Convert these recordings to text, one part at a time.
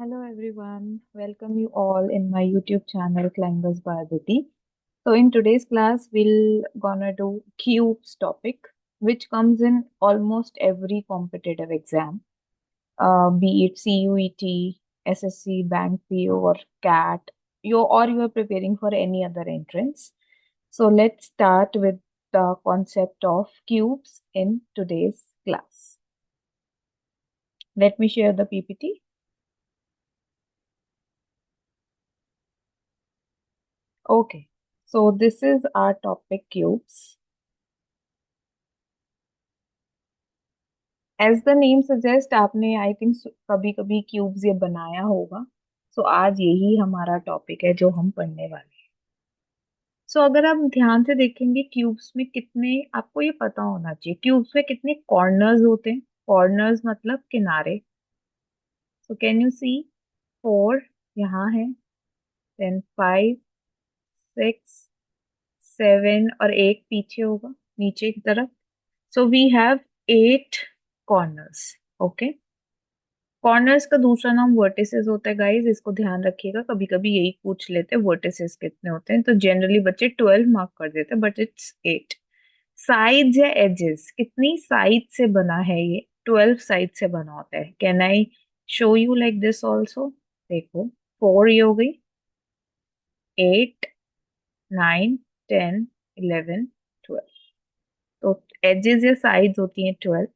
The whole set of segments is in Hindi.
Hello everyone, welcome you all in my YouTube channel Climbers by Aditi. So in today's class we'll gonna do cubes topic which comes in almost every competitive exam, be it CUET, SSC, Bank PO or CAT, you are preparing for any other entrance. So let's start with the concept of cubes in today's class. Let me share the PPT. Okay, so this is our topic cubes. As the name suggest आपने आई थिंक कभी कभी क्यूब्स ये बनाया होगा. सो आज यही हमारा टॉपिक है जो हम पढ़ने वाले हैं. सो अगर आप ध्यान से देखेंगे क्यूब्स में कितने, आपको ये पता होना चाहिए क्यूब्स में कितने कॉर्नर्स होते हैं. कॉर्नर्स मतलब किनारे. सो कैन यू सी 4 यहाँ है, देन 5, 6, 7 और एक पीछे होगा नीचे की तरफ. So we have 8 corners. Okay, corners का दूसरा नाम वर्टिसेस होता है गाइस, इसको ध्यान रखिएगा. कभी कभी यही पूछ लेते हैं वर्टिसेस कितने होते हैं, तो जनरली बच्चे 12 मार्क कर देते हैं बट इट्स 8. साइड्स या एजेस, कितनी साइड से बना है ये? 12 साइड से बना होता है. Can I show you like this also? देखो, 4 ये हो गई, 8, 9, 10, 11, 12. तो एजेस या साइड्स होती हैं 12.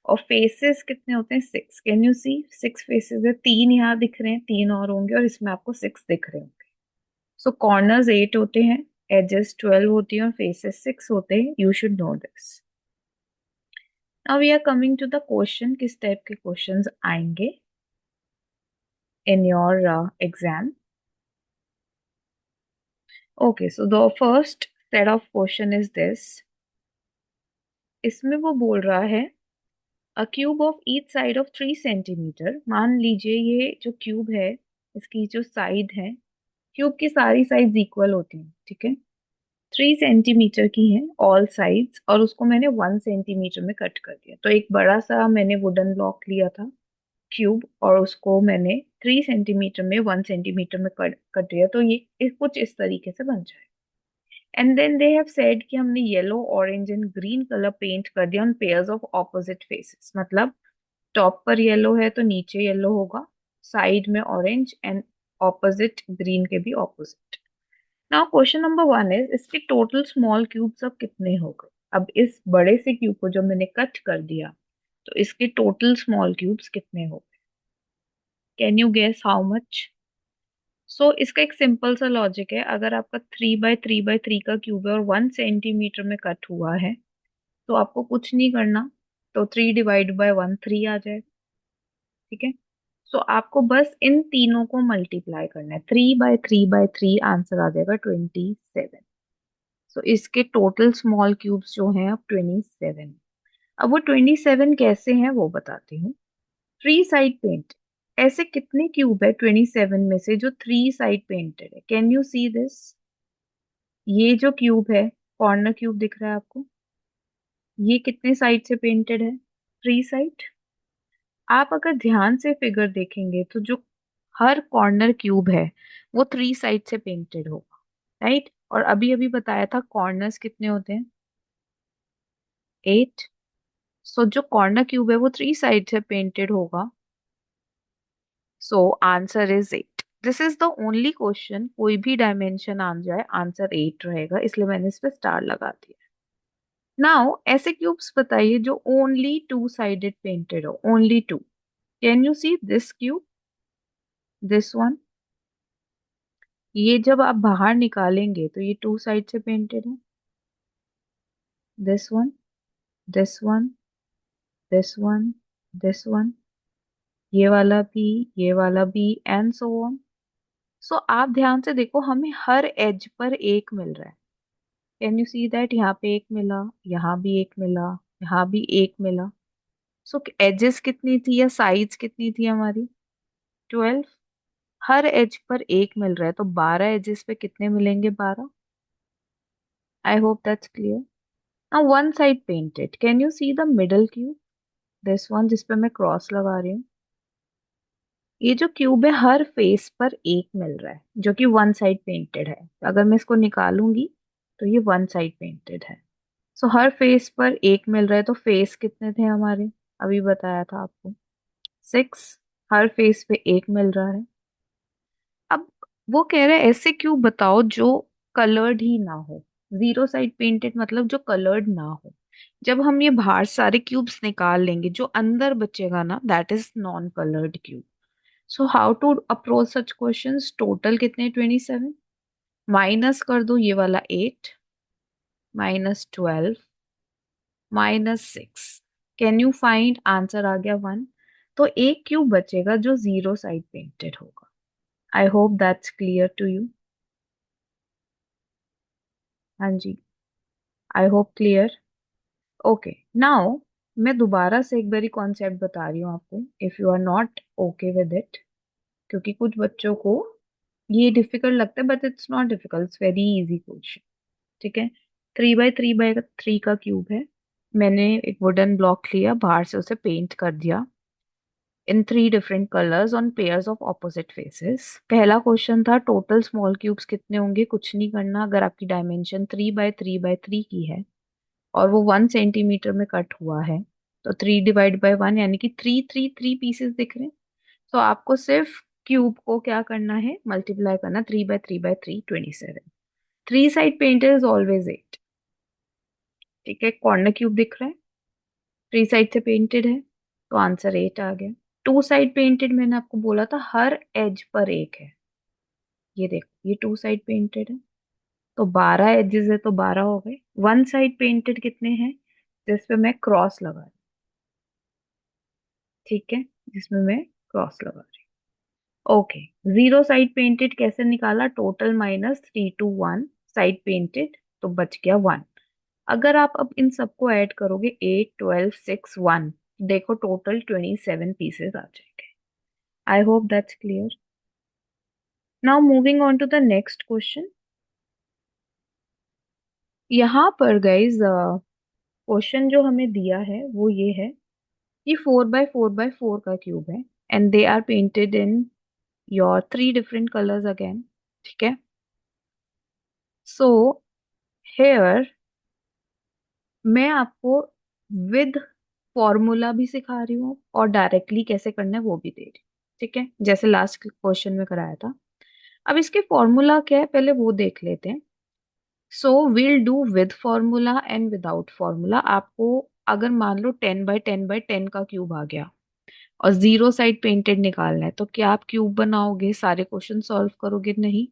और फेसेस कितने होते हैं? 6. कैन यू सी 6 फेसेस है. 3 यहाँ दिख रहे हैं, 3 और होंगे और इसमें आपको 6 दिख रहे होंगे. सो कॉर्नर्स 8 होते हैं, एजेस 12 होती हैं और फेसेस 6 होते हैं. You should know this. Now we are coming to the question. किस टाइप के क्वेश्चंस आएंगे in your exam? Okay, so the first set of question is this. इसमें वो बोल रहा है a cube of each side of 3 centimetre. मान लीजिए ये जो क्यूब है इसकी जो साइड है, क्यूब की सारी साइड्स इक्वल होती हैं, ठीक है. 3 सेंटीमीटर की है ऑल साइड्स और उसको मैंने 1 सेंटीमीटर में कट कर दिया. तो एक बड़ा सा मैंने वुडन ब्लॉक लिया था क्यूब और उसको मैंने 3 सेंटीमीटर में 1 सेंटीमीटर में कट दिया. तो ये कुछ इस तरीके से बन जाए. And then they have said कि हमने yellow, orange and green colour paint कर दिया on pairs of opposite faces. मतलब टॉप पर येलो है तो नीचे येलो होगा, साइड में ऑरेंज एंड ऑपोजिट ग्रीन के भी opposite. Now question number 1 is इसके टोटल स्मॉल क्यूब्स अब कितने हो गए? अब इस बड़े से क्यूब को जो मैंने कट कर दिया तो इसके टोटल स्मॉल क्यूब्स कितने हो गए? Can you guess how much? So इसका एक सिंपल सा लॉजिक है. अगर आपका 3 बाय 3 बाय 3 का क्यूब है और 1 सेंटीमीटर में कट हुआ है तो आपको कुछ नहीं करना. तो 3 डिवाइड बाय 1 3 आ जाए, ठीक है. सो आपको बस इन तीनों को मल्टीप्लाई करना है. 3 बाय 3 बाय 3 आंसर आ जाएगा 27. सो इसके टोटल स्मॉल क्यूब्स जो हैं अब 27. अब वो 27 कैसे हैं वो बताती हूँ. 3 साइड पेंट. ऐसे कितने क्यूब है 27 में से जो 3 साइड पेंटेड है? Can you see this? ये जो क्यूब है, कॉर्नर क्यूब दिख रहा है आपको, ये कितने साइड से पेंटेड है? 3 साइड. आप अगर ध्यान से फिगर देखेंगे तो जो हर कॉर्नर क्यूब है वो 3 साइड से पेंटेड होगा, राइट. और अभी अभी बताया था कॉर्नर्स कितने होते हैं? 8. सो जो कॉर्नर क्यूब है वो 3 साइड से पेंटेड होगा. So answer is 8. This is the only question, कोई भी डायमेंशन आ जाए आंसर 8 रहेगा, इसलिए मैंने इस पे स्टार लगा दिया. नाउ ऐसे क्यूब्स बताइए जो ओनली 2 साइडेड पेंटेड हो, only 2. Can you see this cube, this one? ये जब आप बाहर निकालेंगे तो ये 2 साइड से पेंटेड है. This one, this one, this one, this one, ये वाला भी, ये वाला भी, एंड सो ऑन. सो आप ध्यान से देखो, हमें हर एज पर एक मिल रहा है. Can you see that? यहाँ पे एक मिला, यहाँ भी एक मिला, यहाँ भी एक मिला. सो एजेस कितनी थी या साइड्स कितनी थी हमारी? 12. हर एज पर एक मिल रहा है तो 12 एजेस पे कितने मिलेंगे? 12. आई hope that's clear. Now one side painted. Can you see the middle cube, this one जिसपे मैं क्रॉस लगा रही हूँ? ये जो क्यूब है हर फेस पर एक मिल रहा है जो कि वन साइड पेंटेड है। अगर मैं इसको निकालूंगी तो ये वन साइड पेंटेड है। सो हर फेस पर एक मिल रहा है, तो फेस कितने थे हमारे, अभी बताया था आपको, 6। हर फेस पे एक मिल रहा है। अब वो कह रहे हैं ऐसे क्यूब बताओ जो कलर्ड ही ना हो। जीरो साइड पेंटेड मतलब जो कलर्ड ना हो। जब हम ये बाहर सारे क्यूब्स निकाल लेंगे, जो अंदर बचेगा ना, that is non coloured cube. So how to approach such questions. Total कितने, 27। माइनस कर दो ये वाला 8, -12, -6। कैन यू फाइंड आंसर, आ गया 1। तो एक क्यूब बचेगा जो जीरो साइड पेंटेड होगा। I hope that's clear to you. हाँ जी, I hope clear. Okay, now मैं दोबारा से एक बारी कॉन्सेप्ट बता रही हूँ आपको, if you are not okay with it. क्योंकि कुछ बच्चों को ये डिफिकल्ट लगता है, but it's not difficult, it's very easy question. ठीक है। 3 बाय 3 का क्यूब है। मैंने एक वुडन ब्लॉक लिया, बाहर से उसे पेंट कर दिया इन 3 different colours on pairs of opposite faces. पहला क्वेश्चन था टोटल स्मॉल क्यूब्स कितने होंगे। कुछ नहीं करना, अगर आपकी डायमेंशन 3 बाय 3 बाय 3 की है और वो 1 सेंटीमीटर में कट हुआ है, तो 3 डिवाइड बाय 1, यानी कि 3 3 3 पीसेस दिख रहे हैं। तो आपको सिर्फ क्यूब को क्या करना है, मल्टीप्लाई करना। 3 by 3 by 3, 27। Three side painted is always 8। ठीक है, कॉर्नर क्यूब दिख रहा है, थ्री साइड से पेंटेड है, तो आंसर 8 आ गया। टू साइड पेंटेड मैंने आपको बोला था हर एज पर एक है। ये देखो, ये टू साइड पेंटेड है, तो 12 एजेस है, तो 12 हो गए। वन साइड पेंटेड कितने हैं, जिसपे मैं क्रॉस लगा रही। ठीक है, जिसमें मैं क्रॉस लगा रही। ओके, जीरो साइड पेंटेड कैसे निकाला, टोटल -3 to 1 साइड पेंटेड, तो बच गया 1। अगर आप अब इन सबको ऐड करोगे, 8 12 6 1, देखो टोटल 27 पीसेस आ जाएंगे। I hope that's clear. Now moving on to the next question. यहाँ पर गाइज क्वेश्चन जो हमें दिया है वो ये है कि 4 बाय 4 बाय 4 का क्यूब है, and they are painted in your 3 different colours again. ठीक है। सो हेयर मैं आपको विद फॉर्मूला भी सिखा रही हूँ और डायरेक्टली कैसे करना है वो भी दे रही हूँ। ठीक है, जैसे लास्ट क्वेश्चन में कराया था। अब इसके फॉर्मूला क्या है पहले वो देख लेते हैं। So will do with formula and without formula. आपको अगर मान लो 10 बाय 10 बाय 10 का क्यूब आ गया और जीरो साइड पेंटेड निकालना है, तो क्या आप क्यूब बनाओगे, सारे क्वेश्चन सॉल्व करोगे? नहीं।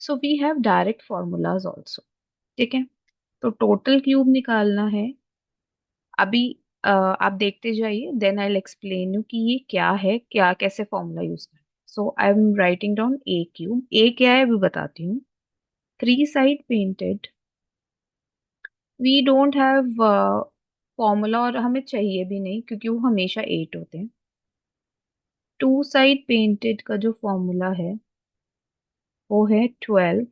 So we have direct formulas also. ठीक है, तो टोटल क्यूब निकालना है। अभी आप देखते जाइए, then I will explain you कि ये क्या है, क्या कैसे फॉर्मूला यूज करें। So I am writing down a cube. ए क्या है अभी बताती हूँ। Three side painted, we don't have formula और हमें चाहिए भी नहीं क्योंकि वो हमेशा 8 होते हैं। टू साइड पेंटेड का जो फॉर्मूला है वो है 12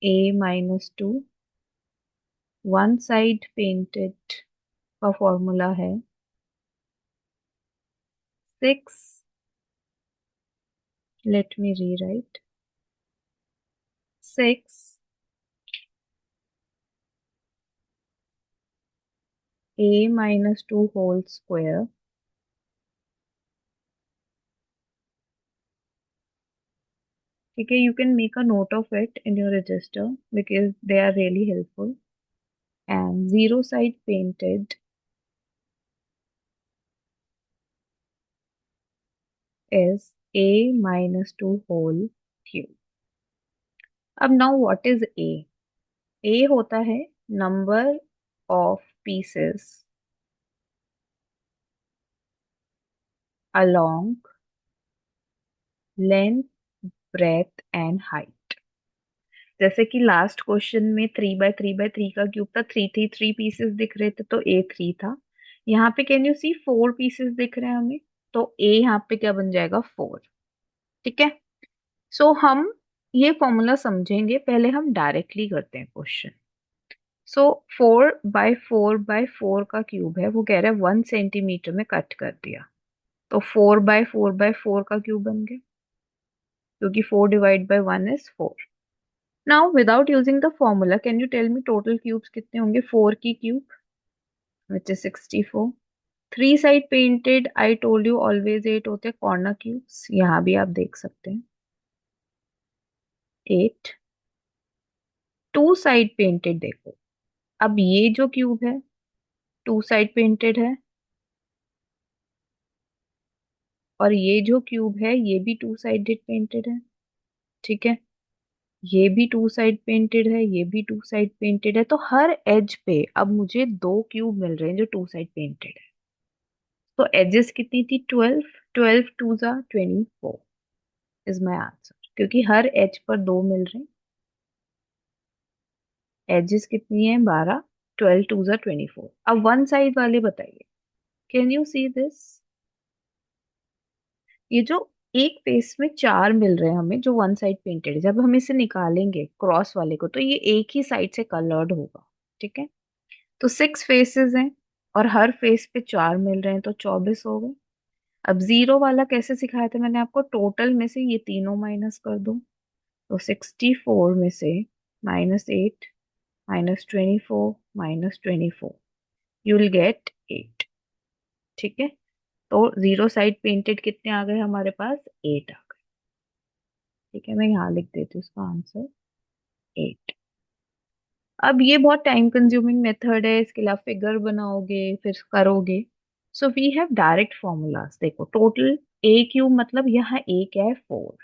A - 2। वन साइड पेंटेड का फॉर्मूला है 6, let me rewrite, 6A - 2 whole square. ठीक है, you can make a note of it in your register because they are really helpful. And zero side painted is A - 2 whole cube. अब now what is A? A होता है number of pieces along length, breadth and height. जैसे कि लास्ट क्वेश्चन में 3 बाय 3 बाय 3 का क्यूब था, 3 3 3 पीसेस दिख रहे थे, तो ए 3 था। यहाँ पे कैन यू सी 4 पीसेस दिख रहे हैं हमें, तो ए यहाँ पे क्या बन जाएगा, 4। ठीक है। सो हम ये फॉर्मूला समझेंगे, पहले हम डायरेक्टली करते हैं क्वेश्चन। सो 4 बाय 4 बाय 4 का क्यूब है, वो कह रहा है 1 सेंटीमीटर में कट कर दिया। तो 4 बाय 4 बाय 4 का क्यूब बन गया, क्योंकि 4 divide by 1 is 4। Now without using the formula can you tell me total cubes कितने होंगे? 4 की cube which is 64। Three side painted, I told you always 8 होते हैं कॉर्नर क्यूब्स, यहाँ भी आप देख सकते हैं 8। टू साइड पेंटेड देखो, अब ये जो क्यूब है टू साइड पेंटेड है, और ये जो क्यूब है ये भी टू साइडेड पेंटेड है, ठीक है। ये भी टू साइड पेंटेड है, ये भी टू साइड पेंटेड है, तो हर एज पे अब मुझे दो क्यूब मिल रहे हैं जो टू साइड पेंटेड है। तो एजेस कितनी थी? 12। 12 2 ज़ा 24 इज माई आंसर, क्योंकि हर एज पर दो मिल रहे हैं। एजेस कितनी है? 12। 12 2 ज़ा 24। अब वन साइड वाले बताइए, कैन यू सी दिस? ये जो एक फेस में चार मिल रहे हैं हमें जो वन साइड पेंटेड है, जब हम इसे निकालेंगे क्रॉस वाले को तो ये एक ही साइड से कलर्ड होगा, ठीक है। तो 6 फेसेस हैं और हर फेस पे चार मिल रहे हैं, तो 24 हो गए। अब जीरो वाला कैसे सिखाया था मैंने आपको? टोटल में से ये तीनों माइनस कर दो, तो 64 में से -8 -24 -24 यू विल गेट 8, ठीक है। तो जीरो साइड पेंटेड कितने आ गए हमारे पास? 8 आ गए, ठीक है। मैं यहाँ लिख देती हूँ उसका आंसर 8। अब ये बहुत टाइम कंज्यूमिंग मेथड है, इसके लिए आप फिगर बनाओगे फिर करोगे। So we have direct formulas. देखो टोटल ए क्यूब मतलब यहाँ ए क्या है? 4,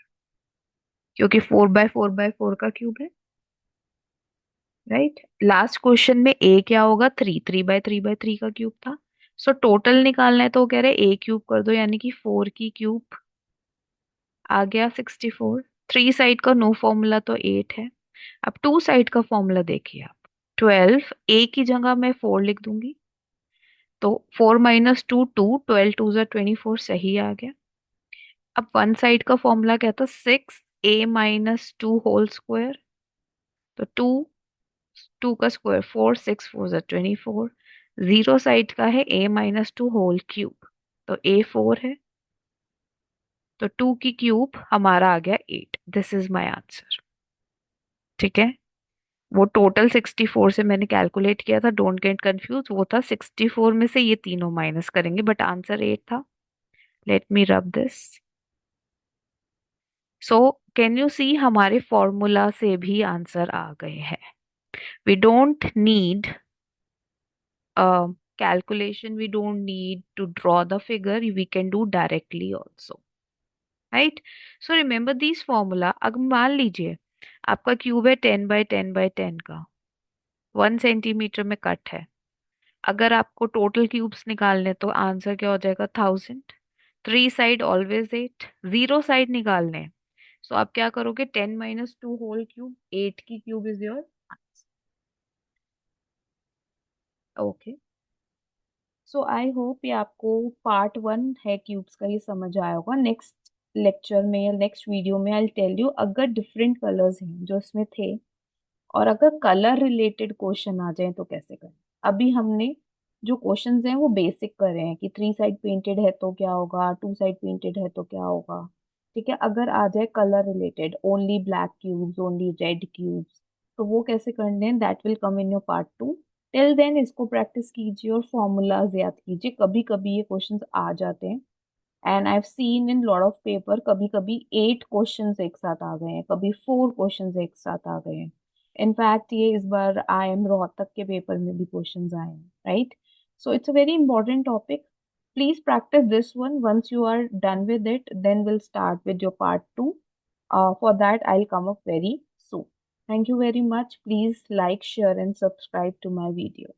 क्योंकि 4 बाय 4 बाय 4 का क्यूब है, राइट। लास्ट क्वेश्चन में ए क्या होगा? 3। 3 बाय 3 बाय 3 का क्यूब था। सो टोटल निकालना है तो वो कह रहे हैं ए क्यूब कर दो, यानी कि 4 की क्यूब आ गया 64। थ्री साइड का नो फॉर्मूला तो 8 है। अब टू साइड का फॉर्मूला देखिए आप। 12 ए की जगह मैं 4 लिख दूंगी, तो 4 - 2 2, 12 2 ज़ा 24 सही आ गया। अब वन साइड का फॉर्मूला क्या था? 6a - 2 होल स्क्वायर, तो 2, 2 का स्क्वायर 4, 6 4 ज़ा 24। जीरो साइड का है a - 2 होल क्यूब, तो a 4 है, तो 2 की क्यूब हमारा आ गया 8। दिस इज माई आंसर, ठीक है। वो टोटल 64 से मैंने कैलकुलेट किया था, डोंट गेट कंफ्यूज, वो था 64 में से ये तीनों माइनस करेंगे, बट आंसर 8 था। Let me rub this. So can you see हमारे फॉर्मूला से भी आंसर आ गए हैं। We don't need calculation, we don't need to draw the figure, we can do directly also, right? So remember these formula। अब मान लीजिए आपका क्यूब है 10 बाय 10 बाय 10 का, 1 सेंटीमीटर में कट है। अगर आपको टोटल क्यूब्स निकालने तो आंसर क्या हो जाएगा? 1000। Three side always 8, zero side निकालने हैं। सो आप क्या करोगे? 10 - 2 होल क्यूब, 8 की cube is your answer. Okay, so I hope ये आपको पार्ट 1 है क्यूब्स का ये समझ आया होगा। नेक्स्ट लेक्चर में या नेक्स्ट वीडियो में आई टेल यू, अगर डिफरेंट कलर्स हैं जो इसमें थे और अगर कलर रिलेटेड क्वेश्चन आ जाए तो कैसे करें। अभी हमने जो क्वेश्चंस हैं वो बेसिक कर रहे हैं कि थ्री साइड पेंटेड है तो क्या होगा, टू साइड पेंटेड है तो क्या होगा, ठीक है। अगर आ जाए colour related, only black cubes, only red cubes, तो वो कैसे करने हैं, that will come in your part 2। Till then इसको प्रैक्टिस कीजिए और फॉर्मूलाज याद कीजिए। कभी कभी ये क्वेश्चंस आ जाते हैं, and I have seen in lot of paper, कभी कभी 8 क्वेश्चंस एक साथ आ गए हैं, कभी 4 क्वेश्चंस एक साथ आ गए हैं। इनफैक्ट ये इस बार आई एम रोहतक के पेपर में भी क्वेश्चंस आए हैं, right. So it's a very important topic. Please practise this one. Once you are done with it, then we'll start with your part 2. For that, I'll come up very soon. Thank you very much. Please like, share, and subscribe to my video.